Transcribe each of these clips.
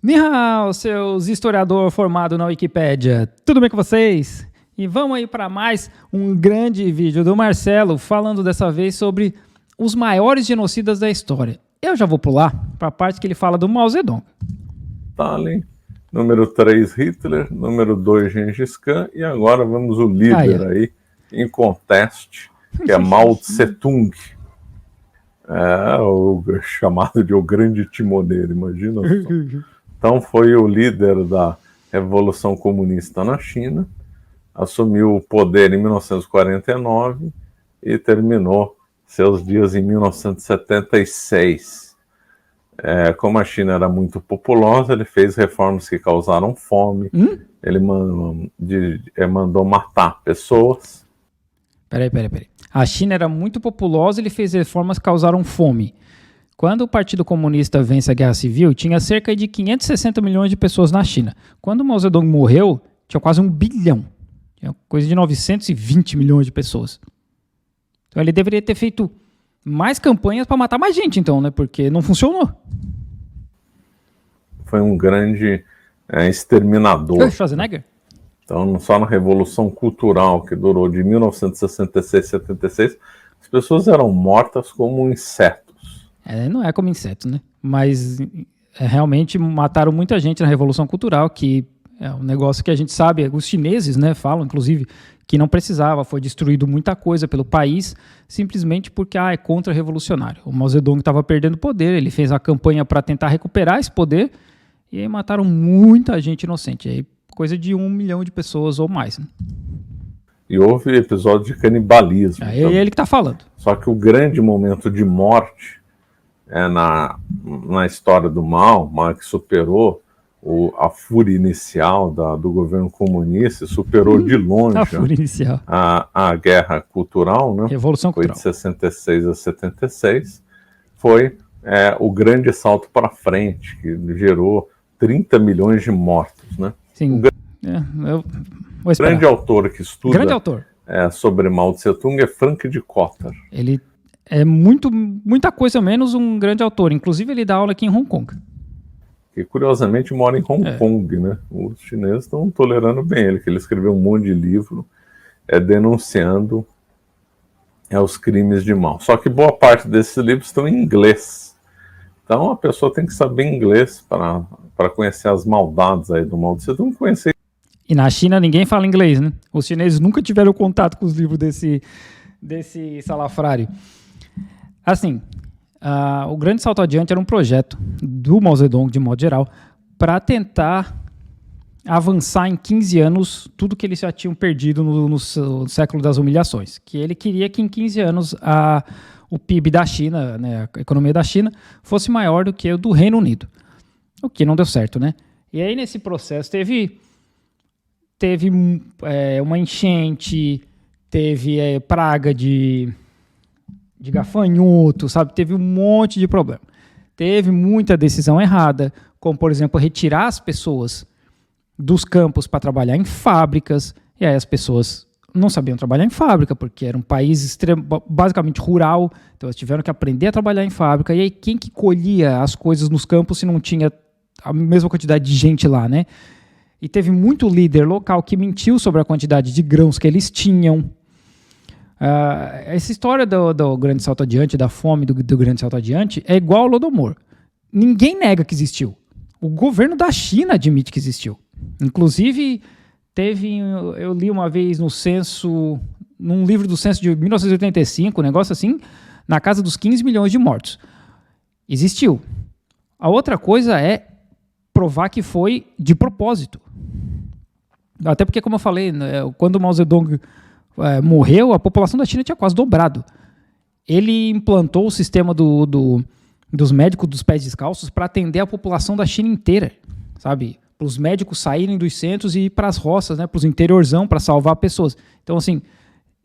Ni hao, seus historiador formado na Wikipédia. Tudo bem com vocês? E vamos aí para mais um grande vídeo do Marcelo, falando dessa vez sobre os maiores genocidas da história. Eu já vou pular para a parte que ele fala do Mao Zedong. Stalin, número 3 Hitler, número 2 Gengis Khan, e agora vamos o líder aí, em conteste, que é Mao Tse-tung. O chamado de o grande timoneiro, imagina só. Então foi o líder da Revolução Comunista na China, assumiu o poder em 1949 e terminou seus dias em 1976. Como a China era muito populosa, ele fez reformas que causaram fome, ele mandou matar pessoas. Peraí. A China era muito populosa, ele fez reformas que causaram fome. Quando o Partido Comunista vence a Guerra Civil, tinha cerca de 560 milhões de pessoas na China. Quando o Mao Zedong morreu, tinha quase 1 bilhão. Tinha coisa de 920 milhões de pessoas. Então ele deveria ter feito mais campanhas para matar mais gente, então, né? Porque não funcionou. Foi um grande exterminador. Schwarzenegger? Então, só na Revolução Cultural, que durou de 1966 a 76, as pessoas eram mortas como insetos. Não é como inseto, né? Mas realmente mataram muita gente na Revolução Cultural, que é um negócio que a gente sabe, os chineses, né, falam, inclusive, que não precisava, foi destruído muita coisa pelo país, simplesmente porque é contra-revolucionário. O Mao Zedong estava perdendo poder, ele fez uma campanha para tentar recuperar esse poder, e aí mataram muita gente inocente, aí coisa de 1 milhão de pessoas ou mais, né? E houve episódio de canibalismo. É ele que está falando. Só que o grande momento de morte na história do Mao, que superou a fúria inicial do governo comunista, superou de longe a fúria inicial. A guerra cultural, né? Revolução Cultural. Foi de 66 a 76, foi o grande salto para frente, que gerou 30 milhões de mortos, né? Sim. O grande autor que estuda sobre Mao Tse-tung é Frank de Cotter. Ele é muita coisa menos um grande autor. Inclusive, ele dá aula aqui em Hong Kong. Que, curiosamente, mora em Hong Kong, né? Os chineses estão tolerando bem ele, que ele escreveu um monte de livro denunciando os crimes de Mao. Só que boa parte desses livros estão em inglês. Então, a pessoa tem que saber inglês para conhecer as maldades aí do Mao Tse-tung, conhecer. E na China ninguém fala inglês, né? Os chineses nunca tiveram contato com os livros desse salafrário. Assim, o Grande Salto Adiante era um projeto do Mao Zedong, de modo geral, para tentar avançar em 15 anos tudo que eles já tinham perdido no século das humilhações. Que ele queria que em 15 anos o PIB da China, né, a economia da China, fosse maior do que o do Reino Unido. O que não deu certo, né? E aí, nesse processo, teve uma enchente, teve praga de gafanhoto, sabe? Teve um monte de problema. Teve muita decisão errada, como, por exemplo, retirar as pessoas dos campos para trabalhar em fábricas, e aí as pessoas não sabiam trabalhar em fábrica, porque era um país basicamente rural, então eles tiveram que aprender a trabalhar em fábrica, e aí quem que colhia as coisas nos campos se não tinha a mesma quantidade de gente lá, né? E teve muito líder local que mentiu sobre a quantidade de grãos que eles tinham. Essa história do Grande Salto Adiante, da fome do Grande Salto Adiante, é igual ao Holodomor. Ninguém nega que existiu. O governo da China admite que existiu. Inclusive, eu li uma vez num livro do censo de 1985, um negócio assim, na casa dos 15 milhões de mortos. Existiu. A outra coisa é provar que foi de propósito. Até porque, como eu falei, quando o Mao Zedong morreu, a população da China tinha quase dobrado. Ele implantou o sistema dos médicos dos pés descalços para atender a população da China inteira, sabe? Para os médicos saírem dos centros e ir para as roças, né? Para os interiorzão, para salvar pessoas. Então, assim,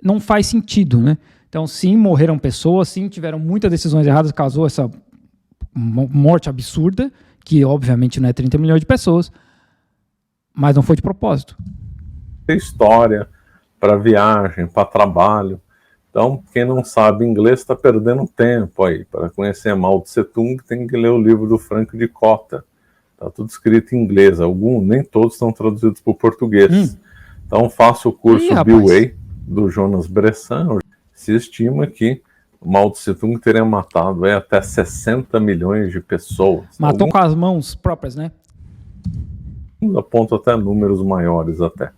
não faz sentido, né? Então, sim, morreram pessoas, sim, tiveram muitas decisões erradas, causou essa morte absurda, que obviamente não é 30 milhões de pessoas, mas não foi de propósito. História, para viagem, para trabalho. Então, quem não sabe inglês está perdendo tempo aí. Para conhecer Mao Tse-tung, tem que ler o livro do Frank de Cotter, Está tudo escrito em inglês. Nem todos estão traduzidos para o português. Então faça o curso B-Way do Jonas Bressan. Se estima que Mao Tse Tung teria matado até 60 milhões de pessoas. Matou com as mãos próprias, né? Aponta até números maiores até.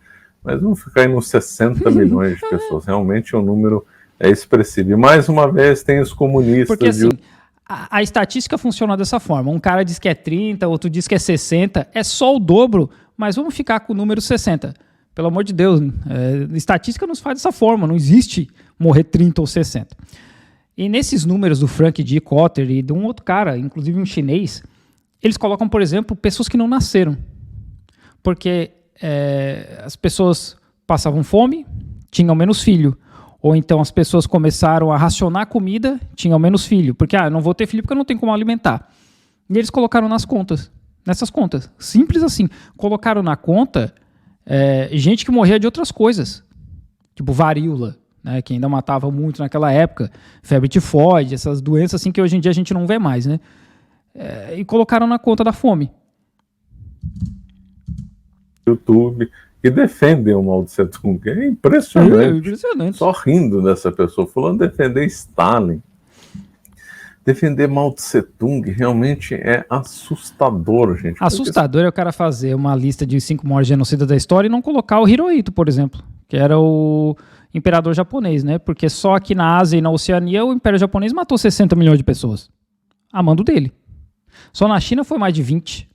Mas vamos ficar aí nos 60 milhões de pessoas. Realmente o número é expressivo. E mais uma vez tem os comunistas... Porque assim, a estatística funciona dessa forma. Um cara diz que é 30, outro diz que é 60. É só o dobro, mas vamos ficar com o número 60. Pelo amor de Deus, estatística nos faz dessa forma. Não existe morrer 30 ou 60. E nesses números do Frank D. Cotter e de um outro cara, inclusive um chinês, eles colocam, por exemplo, pessoas que não nasceram. Porque as pessoas passavam fome, tinham menos filho. Ou então as pessoas começaram a racionar comida, tinham menos filho. Porque, eu não vou ter filho porque eu não tenho como alimentar. E eles colocaram nessas contas. Simples assim. Colocaram na conta gente que morria de outras coisas. Tipo varíola, né, que ainda matava muito naquela época. Febre tifoide, essas doenças assim que hoje em dia a gente não vê mais, né? E colocaram na conta da fome. YouTube, que defendem o Mao Tse Tung. É impressionante. Só rindo dessa pessoa. Falando defender Stalin. Defender Mao Tse Tung realmente é assustador, gente. Assustador é o cara fazer uma lista de 5 maiores genocidas da história e não colocar o Hirohito, por exemplo, que era o imperador japonês, né? Porque só aqui na Ásia e na Oceania o Império Japonês matou 60 milhões de pessoas. A mando dele. Só na China foi mais de 20.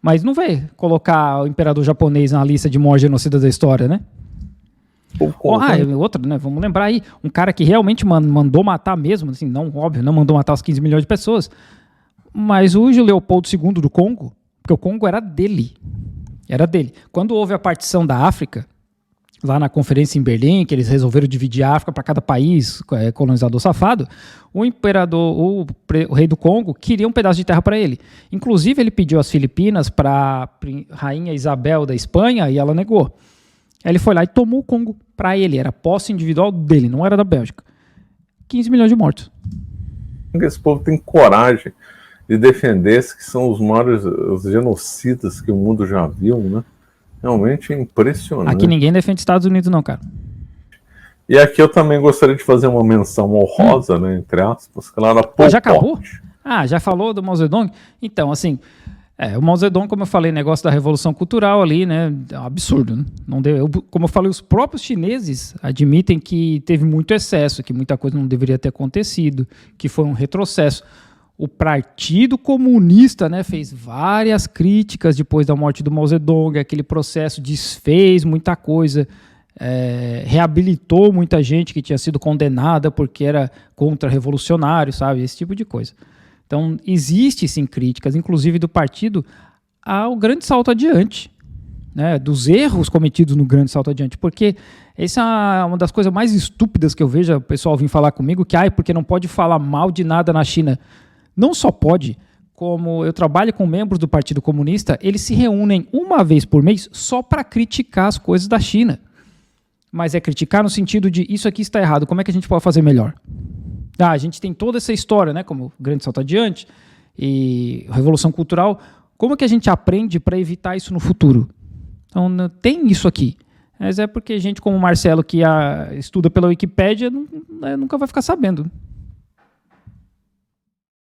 Mas não vê colocar o imperador japonês na lista de maiores genocidas da história, né? Outro, né? Vamos lembrar aí, um cara que realmente mandou matar mesmo, assim, não, óbvio, não mandou matar os 15 milhões de pessoas, mas o Leopoldo II do Congo, porque o Congo era dele. Quando houve a partição da África, lá na conferência em Berlim, que eles resolveram dividir a África para cada país, colonizador safado, o imperador, o rei do Congo, queria um pedaço de terra para ele. Inclusive, ele pediu as Filipinas para a rainha Isabel da Espanha e ela negou. Aí ele foi lá e tomou o Congo para ele, era posse individual dele, não era da Bélgica. 15 milhões de mortos. Esse povo tem coragem de defender esses que são os maiores os genocidas que o mundo já viu, né? Realmente é impressionante. Aqui ninguém defende Estados Unidos não, cara. E aqui eu também gostaria de fazer uma menção honrosa, né, entre aspas, claro, a Pol Pot. Já acabou? Já falou do Mao Zedong? Então, assim, o Mao Zedong, como eu falei, negócio da Revolução Cultural ali, né, é um absurdo, né? Não deu, como eu falei, os próprios chineses admitem que teve muito excesso, que muita coisa não deveria ter acontecido, que foi um retrocesso. O Partido Comunista, né, fez várias críticas depois da morte do Mao Zedong, aquele processo desfez muita coisa, reabilitou muita gente que tinha sido condenada porque era contra-revolucionário, sabe, esse tipo de coisa. Então, existe sim críticas, inclusive do partido, ao grande salto adiante, né, dos erros cometidos no grande salto adiante, porque essa é uma das coisas mais estúpidas que eu vejo o pessoal vir falar comigo, que porque não pode falar mal de nada na China. Não só pode, como eu trabalho com membros do Partido Comunista, eles se reúnem uma vez por mês só para criticar as coisas da China. Mas é criticar no sentido de isso aqui está errado, como é que a gente pode fazer melhor? A gente tem toda essa história, né, como Grande Salto Adiante e Revolução Cultural, como é que a gente aprende para evitar isso no futuro? Então, tem isso aqui. Mas é porque gente como o Marcelo, que estuda pela Wikipédia, nunca vai ficar sabendo.